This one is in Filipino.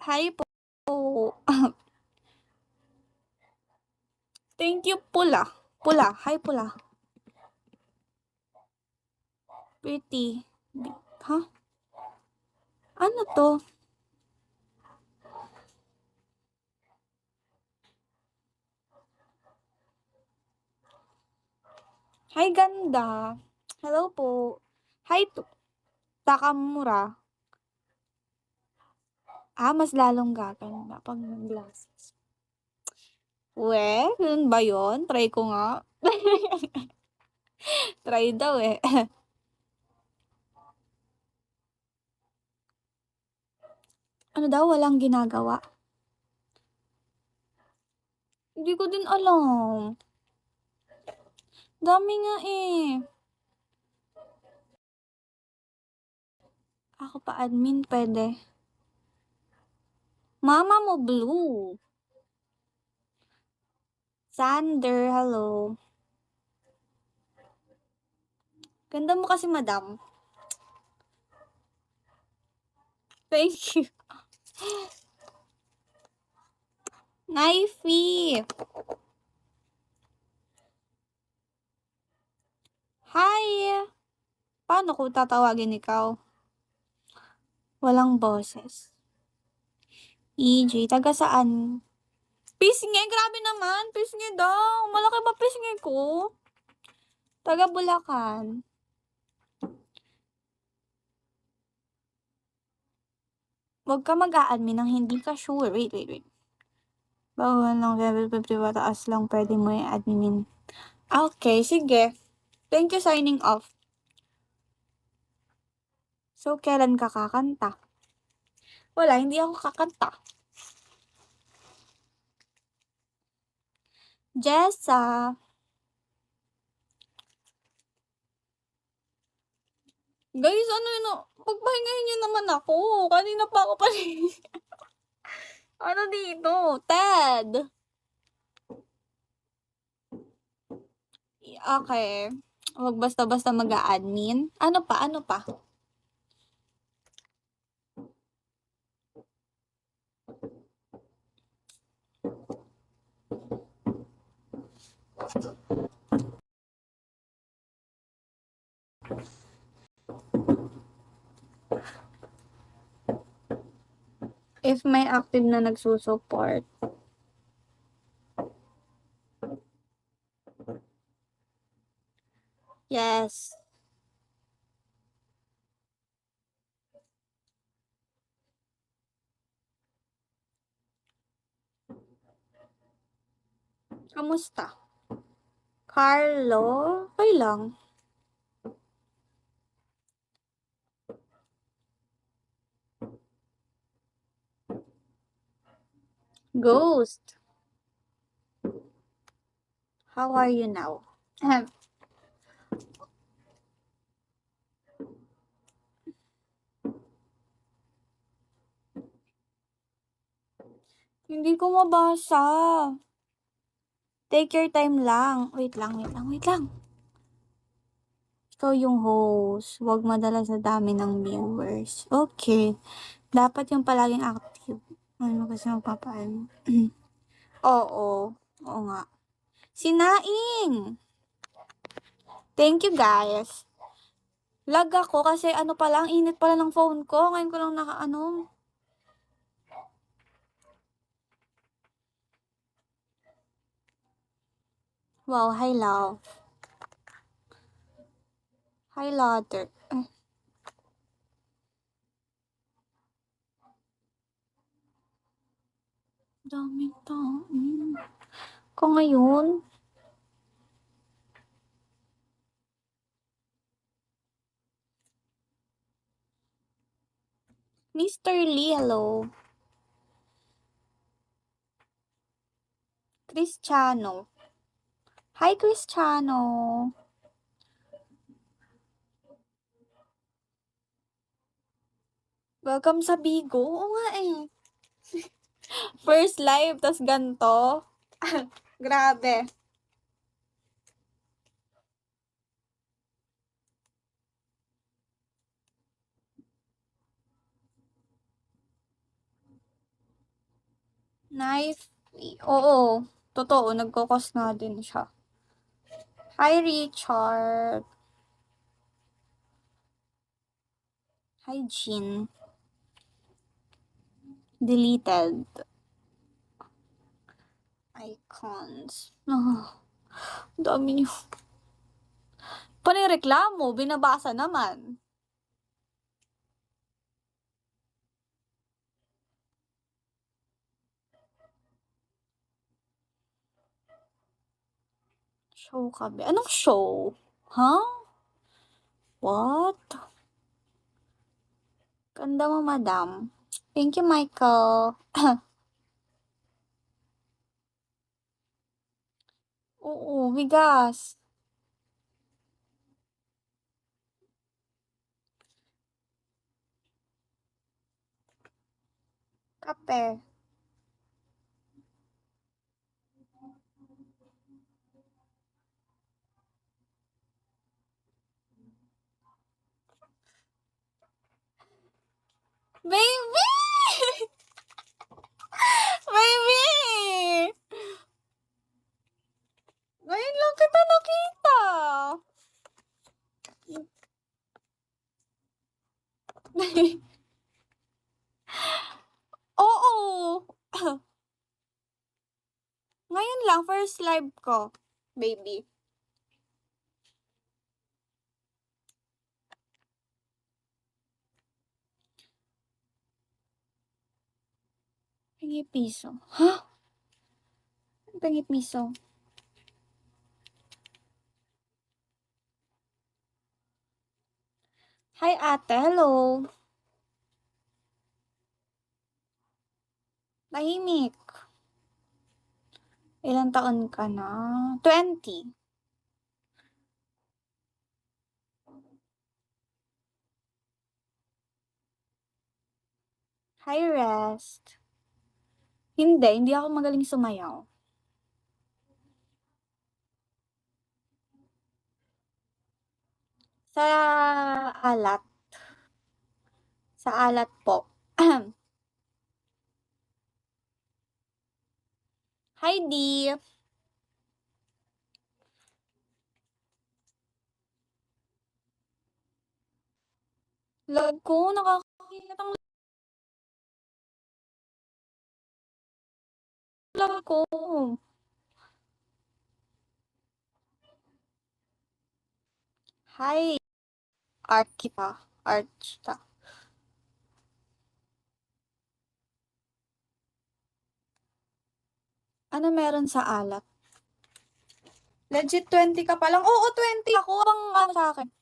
Hi po. Thank you, Pula. Pula. Hi, Pula. Pretty. Huh? Ano to? Hi, ganda. Hello po. Hi, Takamura. Mas lalong gaganda pag nag-glasses. Ganun ba yun? Try ko nga. Try daw eh. Ano daw? Walang ginagawa? Hindi ko din alam. Dami nga eh. Ako pa admin, pwede. Mama mo blue. Sander, hello. Ganda mo kasi, madam. Thank you. Knifey. Hi. Paano ko tatawagin ikaw? Walang boses. EJ, taga saan? Pisngi, grabe naman. Pisngi daw. Malaki ba pisngi ko? Taga Bulacan. Huwag ka mag-a-admin nang hindi ka sure. Wait. Bawal lang level 50 pataas lang pwede mo i-admin. Okay, sige. Thank you, signing off. So, kailan ka kakanta? Wala, hindi ako kakanta. Jessa. Guys, ano yun? Pagpahingahin niyo naman ako. Kanina pa ako pa. Ano dito? Ted. Okay. Huwag basta-basta mag-a-admin. Ano pa? If may active na nagsusupport. Yes. Kamusta? Carlo? Okay lang. Ghost. How are you now? Hindi ko mabasa. Take your time lang. Wait lang. Ikaw yung host. Huwag madala sa dami ng viewers. Okay. Dapat yung palaging active. Ano kasi magpapaan? Oo. Oo nga. Sinaing! Thank you, guys. Lag ako kasi ano pala, ang init pala ng phone ko. Ngayon ko lang naka-ano. Wow, hi love. Hi Lotter. Daming tao. Ko ngayon. Mr. Lee, hello. Cristiano. Hi, Cristiano. Welcome sa Bigo. Oo nga eh. First live, tas ganto. Grabe. Knife. Oo. Totoo, nagkokos nga din siya. Hi, Richard. Hi, Jean. Deleted. Icons. Oh, dami niyo. Panireklamo, binabasa naman. Show ka ba? Anong show? Huh? What? Ganda mo, madam. Thank you, Michael. Oo, bigas. Kape. Baby! Baby! Ngayon lang kita nakita. Oo. Ngayon lang, first live ko, baby. Pingi piso. Huh? Pingi piso. Hi, ate. Hello. Tahimik. Ilang taon ka na? 20. Hi, Rest. Hindi ako magaling sumayaw. Sa alat. Sa alat po. Hi, Dee. Love ko, nakakakita ng love ko. Hi, Arkita. Archita. Ano meron sa alat? Legit 20 ka pa lang? Oo, 20 ako. Ang ano sa akin.